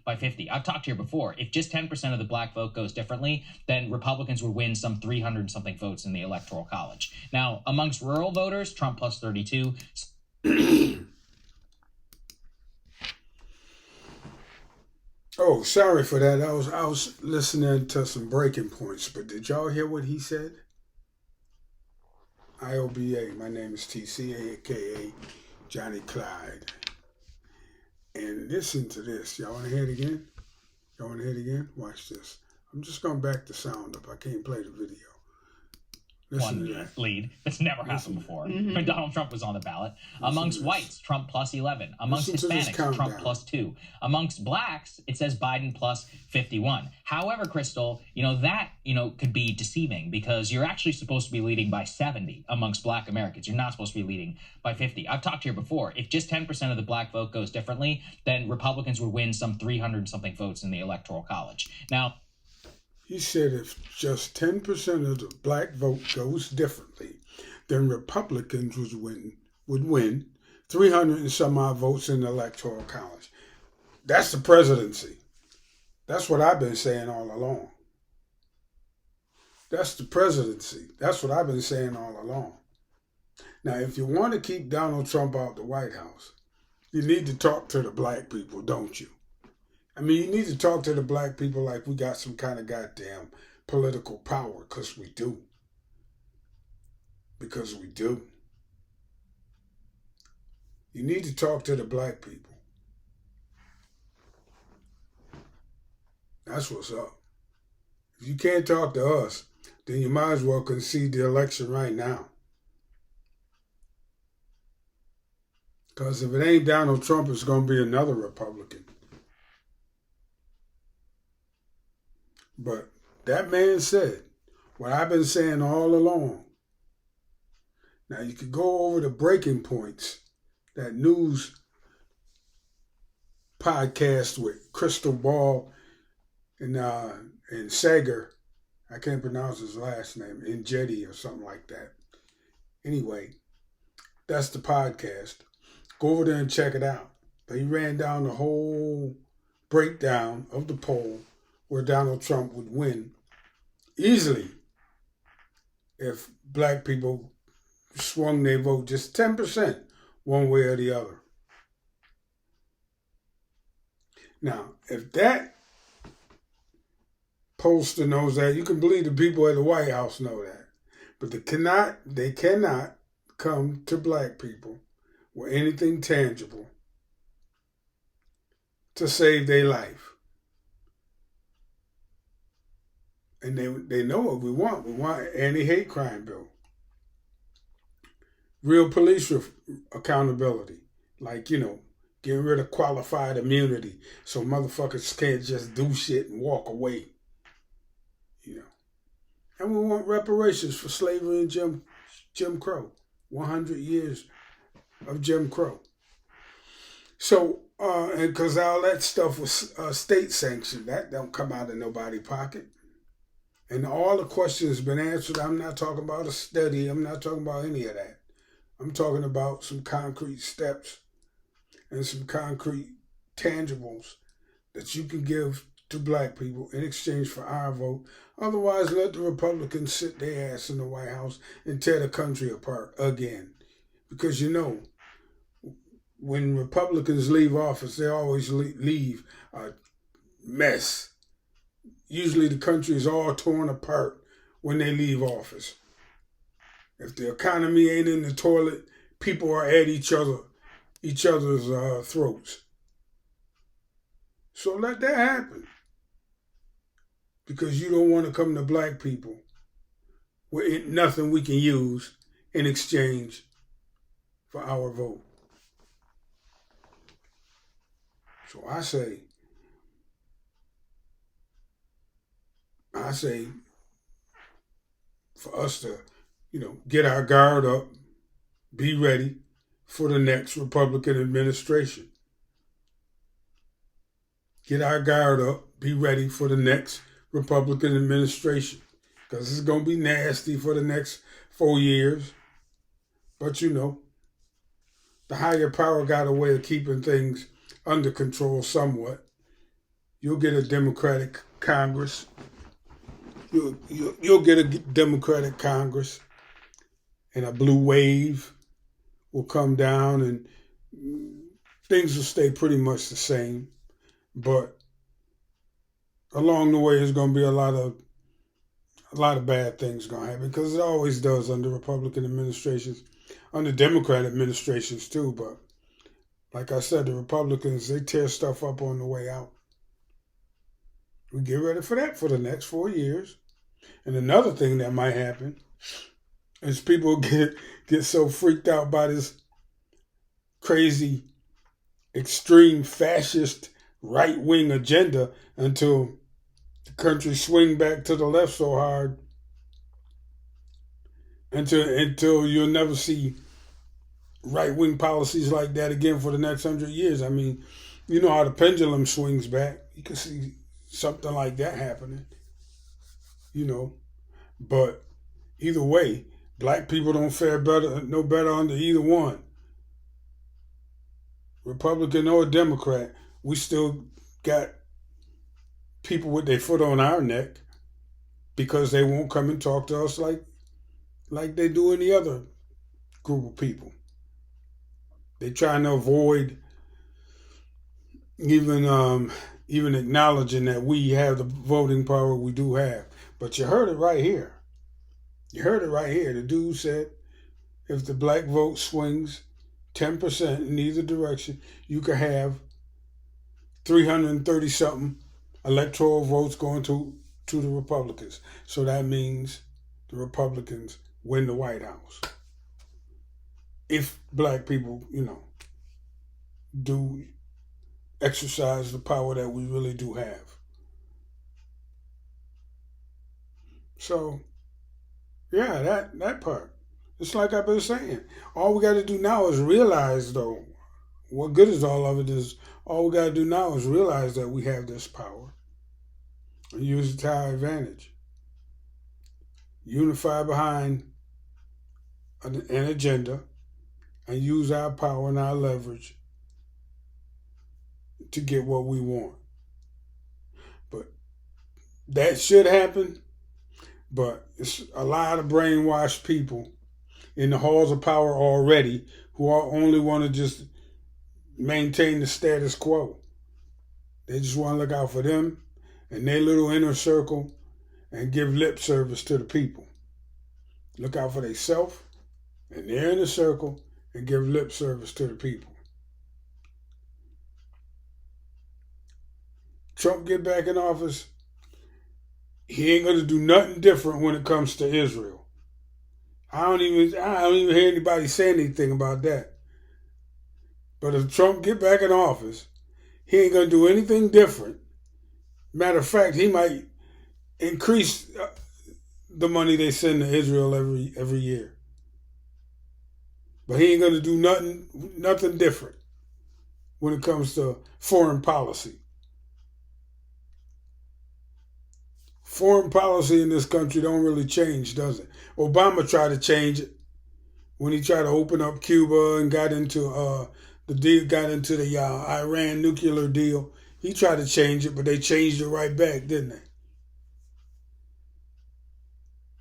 by 50. I've talked here before. If just 10% of the black vote goes differently, then Republicans would win some 300 something votes in the Electoral College. Now, amongst rural voters, Trump plus 32. Oh, sorry for that. I was listening to some breaking points, but did y'all hear what he said? IOBA. My name is TC, aka Johnny Clyde. And listen to this. Y'all want to hear it again? Y'all want to hear it again? Watch this. I'm just going to back the sound up. I can't play the video. Listen to that. Lead. That's never happened before. When Donald Trump was on the ballot. Amongst whites, Trump plus 11. Amongst Hispanics, Trump plus 2. Amongst blacks, it says Biden plus 51. However, Crystal, that could be deceiving because you're actually supposed to be leading by 70 amongst black Americans. You're not supposed to be leading by 50. I've talked here before. If just 10% of the black vote goes differently, then Republicans would win some 300 something votes in the Electoral College. Now, he said if just 10% of the black vote goes differently, then Republicans would win 300 and some odd votes in the Electoral College. That's the presidency. That's what I've been saying all along. That's the presidency. That's what I've been saying all along. Now, if you want to keep Donald Trump out the White House, you need to talk to the black people, don't you? I mean, you need to talk to the black people like we got some kind of goddamn political power, because we do. Because we do. You need to talk to the black people. That's what's up. If you can't talk to us, then you might as well concede the election right now. Because if it ain't Donald Trump, it's going to be another Republican. But that man said what I've been saying all along. Now, you could go over the breaking points, that news podcast with Crystal Ball and Sager. I can't pronounce his last name, Injeti or something like that. Anyway, that's the podcast. Go over there and check it out. But he ran down the whole breakdown of the poll where Donald Trump would win easily if black people swung their vote just 10% one way or the other. Now, if that pollster knows that, you can believe the people at the White House know that. But they cannot come to black people with anything tangible to save their life. And they know what we want. We want an anti-hate crime bill. Real police accountability. Like, getting rid of qualified immunity so motherfuckers can't just do shit and walk away. And we want reparations for slavery and Jim Crow. 100 years of Jim Crow. So, and because all that stuff was state sanctioned, that don't come out of nobody's pocket. And all the questions been answered. I'm not talking about a study. I'm not talking about any of that. I'm talking about some concrete steps and some concrete tangibles that you can give to black people in exchange for our vote. Otherwise, let the Republicans sit their ass in the White House and tear the country apart again. Because when Republicans leave office, they always leave a mess. Usually the country is all torn apart when they leave office. If the economy ain't in the toilet, people are at each other's throats. So let that happen. Because you don't want to come to black people with nothing we can use in exchange for our vote. So I say, for us to, get our guard up, be ready for the next Republican administration. Get our guard up, be ready for the next Republican administration. Because it's going to be nasty for the next 4 years. But the higher power got a way of keeping things under control somewhat. you'll get a Democratic Congress. You'll get a Democratic Congress, and a blue wave will come down, and things will stay pretty much the same. But along the way, there's going to be a lot of bad things going to happen, because it always does under Republican administrations, under Democrat administrations too. But like I said, the Republicans, they tear stuff up on the way out. We get ready for that for the next 4 years. And another thing that might happen is people get so freaked out by this crazy, extreme, fascist, right-wing agenda until the country swing back to the left so hard until you'll never see right-wing policies like that again for the next 100 years. I mean, you know how the pendulum swings back. You can see something like that happening, But either way, black people don't fare no better under either one. Republican or Democrat, we still got people with their foot on our neck because they won't come and talk to us like they do any other group of people. They're trying to avoid even acknowledging that we have the voting power we do have. But you heard it right here. The dude said if the black vote swings 10% in either direction, you could have 330-something electoral votes going to the Republicans. So that means the Republicans win the White House. If black people, do exercise the power that we really do have. So, yeah, that part. It's like I've been saying. All we got to do now is realize, though, what good is all of it is, all we got to do now is realize that we have this power and use it to our advantage. Unify behind an agenda and use our power and our leverage to get what we want. But that should happen. But it's a lot of brainwashed people in the halls of power already who only want to just maintain the status quo. They just want to look out for them and their little inner circle and give lip service to the people. Look out for themselves and their inner circle and give lip service to the people. Trump get back in office, he ain't going to do nothing different when it comes to Israel. I don't even hear anybody say anything about that. But if Trump get back in office, he ain't going to do anything different. Matter of fact, he might increase the money they send to Israel every year. But he ain't going to do nothing different when it comes to foreign policy. Foreign policy in this country don't really change, does it? Obama tried to change it when he tried to open up Cuba and got into the Iran nuclear deal. He tried to change it, but they changed it right back, didn't they?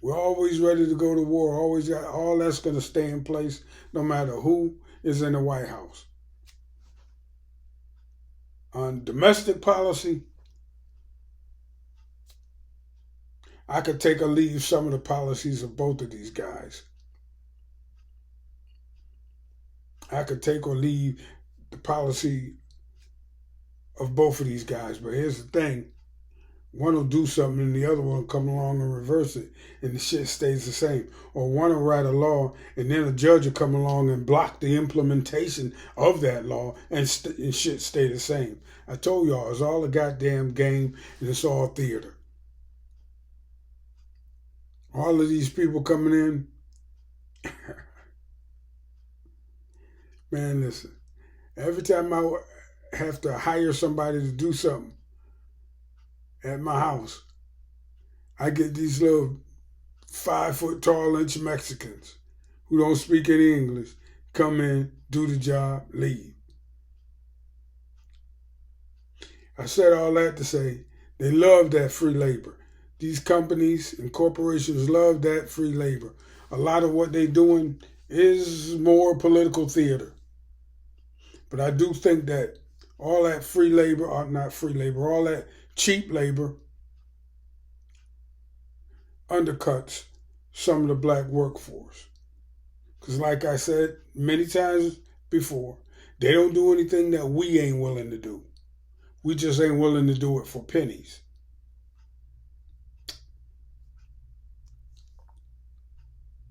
We're always ready to go to war. Always got all that's going to stay in place, no matter who is in the White House. On domestic policy, I could take or leave some of the policies of both of these guys. I could take or leave the policy of both of these guys. But here's the thing. One will do something and the other one will come along and reverse it and the shit stays the same. Or one will write a law and then a judge will come along and block the implementation of that law and shit stay the same. I told y'all, it's all a goddamn game and it's all theater. All of these people coming in, man, listen, every time I have to hire somebody to do something at my house, I get these little 5-foot-tall-inch Mexicans who don't speak any English, come in, do the job, leave. I said all that to say they love that free labor. These companies and corporations love that free labor. A lot of what they're doing is more political theater. But I do think that all that free labor, or not free labor, all that cheap labor undercuts some of the black workforce. Because like I said many times before, they don't do anything that we ain't willing to do. We just ain't willing to do it for pennies.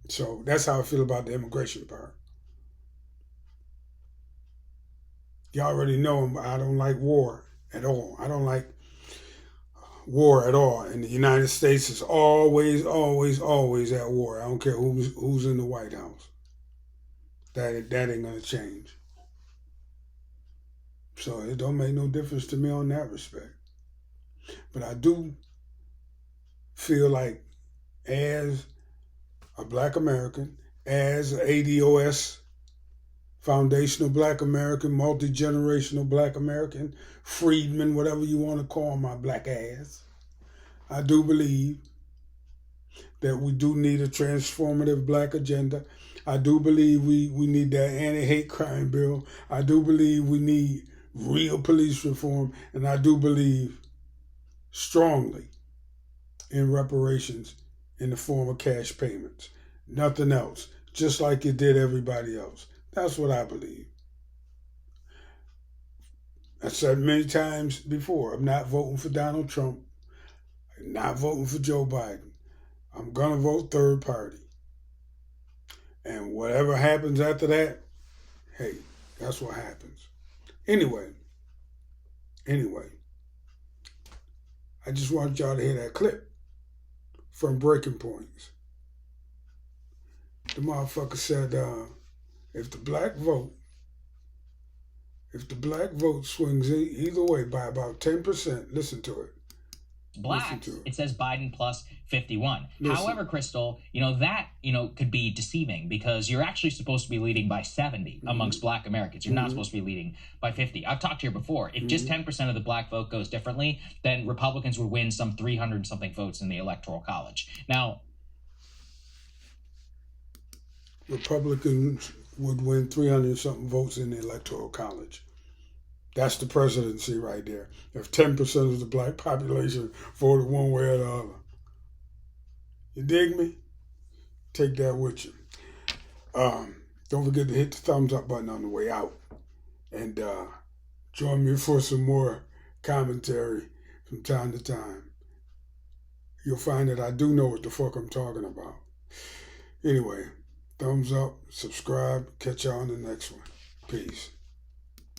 So that's how I feel about the immigration part. You already know I don't like war at all. I don't like war at all. And the United States is always, always, always at war. I don't care who's in the White House. That ain't gonna change. So it don't make no difference to me on that respect. But I do feel like as a black American, as an ADOS, foundational black American, multi-generational black American, freedman, whatever you want to call my black ass, I do believe that we do need a transformative black agenda. I do believe we need that anti-hate crime bill. I do believe we need real police reform. And I do believe strongly in reparations in the form of cash payments. Nothing else. Just like it did everybody else. That's what I believe. I said many times before, I'm not voting for Donald Trump. I'm not voting for Joe Biden. I'm going to vote third party. And whatever happens after that, hey, that's what happens. Anyway, I just want y'all to hear that clip from Breaking Points. The motherfucker said, if the black vote swings either way by about 10%, listen to it. Blacks, it says Biden plus 51. However, Crystal, that, could be deceiving because you're actually supposed to be leading by 70 amongst black Americans. You're not supposed to be leading by 50. I've talked here before. If just 10% of the black vote goes differently, then Republicans would win some 300 something votes in the Electoral College. Now, Republicans would win 300 something votes in the Electoral College. That's the presidency right there. If 10% of the black population voted one way or the other. You dig me? Take that with you. Don't forget to hit the thumbs up button on the way out. And join me for some more commentary from time to time. You'll find that I do know what the fuck I'm talking about. Anyway, thumbs up, subscribe, catch y'all on the next one. Peace.